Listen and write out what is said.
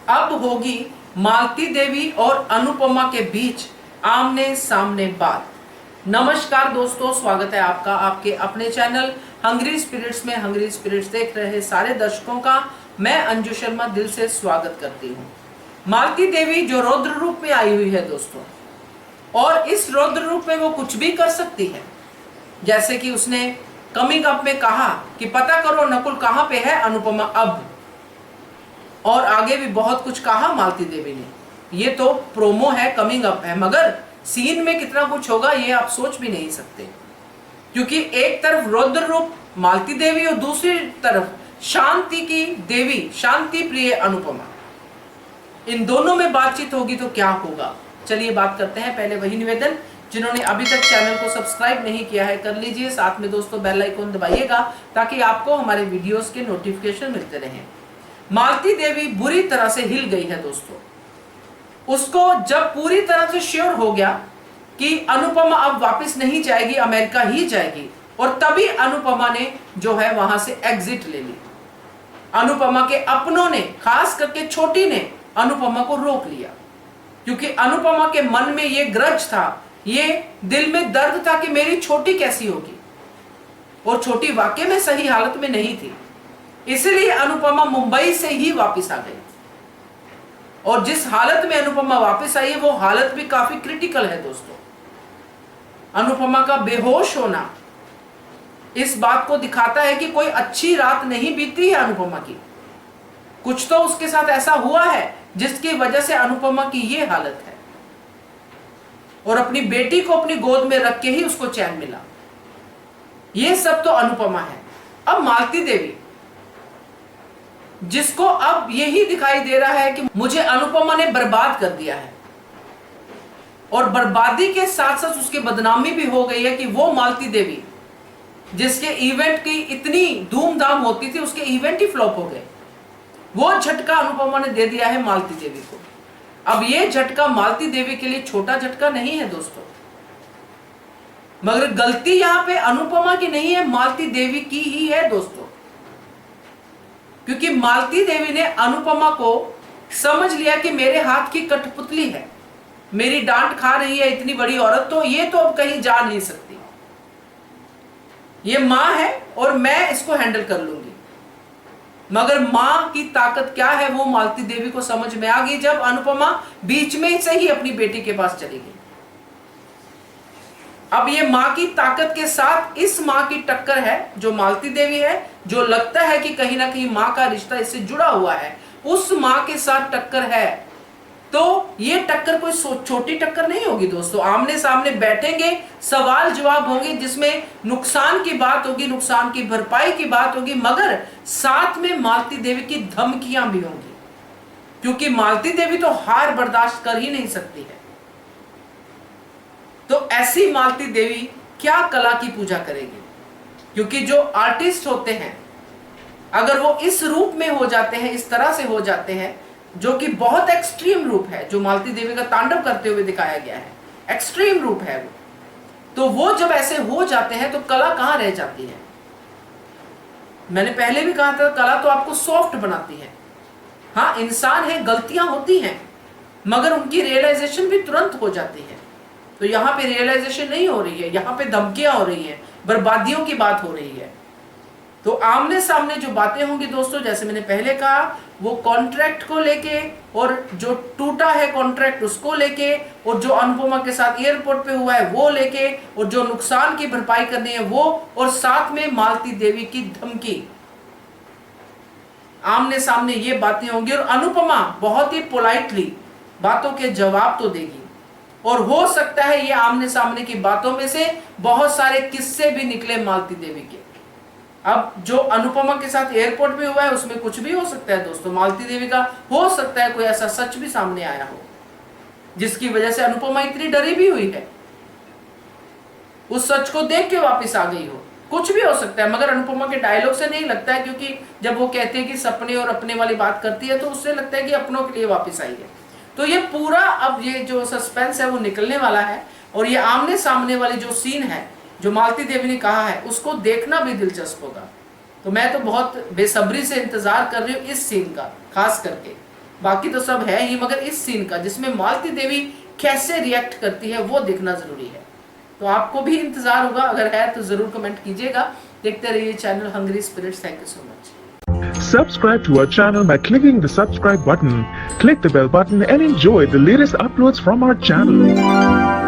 अब होगी मालती देवी और अनुपमा के बीच आमने सामने बात। नमस्कार दोस्तों, स्वागत है आपका आपके अपने चैनल हंग्री स्पिरिट्स में। हंग्री स्पिरिट्स देख रहे सारे दर्शकों का मैं अंजू शर्मा दिल से स्वागत करती हूँ। मालती देवी जो रौद्र रूप में आई हुई है दोस्तों, और इस रौद्र रूप में वो कुछ भी कर सकती है। जैसे कि उसने कमिंग अप में कहा कि पता करो नकुल कहाँ पे है अनुपमा अब, और आगे भी बहुत कुछ कहा मालती देवी ने। ये तो प्रोमो है, कमिंग अप है, मगर सीन में कितना कुछ होगा ये आप सोच भी नहीं सकते। क्योंकि एक तरफ रौद्र रूप मालती देवी और दूसरी तरफ शांति की देवी, शांति प्रिय अनुपमा, इन दोनों में बातचीत होगी तो क्या होगा। चलिए बात करते हैं। पहले वही निवेदन, जिन्होंने अभी तक चैनल को सब्सक्राइब नहीं किया है कर लीजिए, साथ में दोस्तों बेल आइकन दबाइएगा ताकि आपको हमारे वीडियोस के नोटिफिकेशन मिलते रहें। मालती देवी बुरी तरह से हिल गई है दोस्तों। उसको जब पूरी तरह से श्योर हो गया कि अनुपमा अब वापस नहीं जाएगी, अमेरिका ही जाएगी, और तभी अनुपमा ने जो है वहां से एग्जिट ले ली। अनुपमा के अपनों ने, खास करके छोटी ने अनुपमा को रोक लिया, क्योंकि अनुपमा के मन में ये ग्रज था, ये दिल में दर्द था कि मेरी छोटी कैसी होगी, और छोटी वाकई में सही हालत में नहीं थी। इसलिए अनुपमा मुंबई से ही वापस आ गई, और जिस हालत में अनुपमा वापस आई है वो हालत भी काफी क्रिटिकल है दोस्तों। अनुपमा का बेहोश होना इस बात को दिखाता है कि कोई अच्छी रात नहीं बीती है अनुपमा की। कुछ तो उसके साथ ऐसा हुआ है जिसकी वजह से अनुपमा की ये हालत है, और अपनी बेटी को अपनी गोद में रख के ही उसको चैन मिला। ये सब तो अनुपमा है। अब मालती देवी, जिसको अब यही दिखाई दे रहा है कि मुझे अनुपमा ने बर्बाद कर दिया है, और बर्बादी के साथ साथ उसकी बदनामी भी हो गई है कि वो मालती देवी जिसके इवेंट की इतनी धूमधाम होती थी, उसके इवेंट ही फ्लॉप हो गए। वो झटका अनुपमा ने दे दिया है मालती देवी को। अब ये झटका मालती देवी के लिए छोटा झटका नहीं है दोस्तों, मगर गलती यहां पे अनुपमा की नहीं है, मालती देवी की ही है दोस्तों। क्योंकि मालती देवी ने अनुपमा को समझ लिया कि मेरे हाथ की कठपुतली है, मेरी डांट खा रही है इतनी बड़ी औरत, तो ये तो अब कहीं जा नहीं सकती, ये मां है और मैं इसको हैंडल कर लूंगी। मगर मां की ताकत क्या है वो मालती देवी को समझ में आ गई जब अनुपमा बीच में से ही अपनी बेटी के पास चली गई। अब ये मां की ताकत के साथ इस मां की टक्कर है जो मालती देवी है, जो लगता है कि कहीं ना कहीं मां का रिश्ता इससे जुड़ा हुआ है, उस मां के साथ टक्कर है। तो ये टक्कर कोई छोटी टक्कर नहीं होगी दोस्तों। आमने सामने बैठेंगे, सवाल जवाब होंगे, जिसमें नुकसान की बात होगी, नुकसान की भरपाई की बात होगी, मगर साथ में मालती देवी की धमकियां भी होंगी, क्योंकि मालती देवी तो हार बर्दाश्त कर ही नहीं सकती है। तो ऐसी मालती देवी क्या कला की पूजा करेगी, क्योंकि जो आर्टिस्ट होते हैं अगर वो इस रूप में हो जाते हैं, इस तरह से हो जाते हैं, जो कि बहुत एक्सट्रीम रूप है, जो मालती देवी का तांडव करते हुए दिखाया गया है, एक्सट्रीम रूप है वो, तो वो जब ऐसे हो जाते हैं तो कला कहां रह जाती है। मैंने पहले भी कहा था, कला तो आपको सॉफ्ट बनाती है। हाँ, इंसान है, गलतियां होती हैं, मगर उनकी रियलाइजेशन भी तुरंत हो जाती है। तो यहाँ पे रियलाइजेशन नहीं हो रही है, यहाँ पे धमकियां हो रही हैं, बर्बादियों की बात हो रही है। तो आमने सामने जो बातें होंगी दोस्तों, जैसे मैंने पहले कहा, वो कॉन्ट्रैक्ट को लेके, और जो टूटा है कॉन्ट्रैक्ट उसको लेके, और जो अनुपमा के साथ एयरपोर्ट पे हुआ है वो लेके, और जो नुकसान की भरपाई करनी है वो, और साथ में मालती देवी की धमकी। आमने सामने ये बातें होंगी, और अनुपमा बहुत ही पोलाइटली बातों के जवाब तो देगी, और हो सकता है ये आमने सामने की बातों में से बहुत सारे किस्से भी निकले मालती देवी के। अब जो अनुपमा के साथ एयरपोर्ट पे हुआ है उसमें कुछ भी हो सकता है दोस्तों। मालती देवी का हो सकता है कोई ऐसा सच भी सामने आया हो जिसकी वजह से अनुपमा इतनी डरी भी हुई है, उस सच को देख के वापस आ गई हो, कुछ भी हो सकता है। मगर अनुपमा के डायलॉग से नहीं लगता है, क्योंकि जब वो कहते हैं कि सपने और अपने वाली बात करती है तो उससे लगता है कि अपनों के लिए वापस आई है। तो ये पूरा अब ये जो सस्पेंस है वो निकलने वाला है, और ये आमने सामने वाली जो सीन है जो मालती देवी ने कहा है उसको देखना भी दिलचस्प होगा। तो मैं तो बहुत बेसब्री से इंतजार कर रही हूँ इस सीन का, खास करके बाकी तो सब है ही, मगर इस सीन का जिसमें मालती देवी कैसे रिएक्ट करती है वो देखना जरूरी है। तो आपको भी इंतजार होगा, अगर है तो जरूर कमेंट कीजिएगा। देखते रहिए channel hungry spirits. Thank you so much. Subscribe to our channel by clicking the subscribe button. Click the bell button and enjoy the latest uploads from our channel.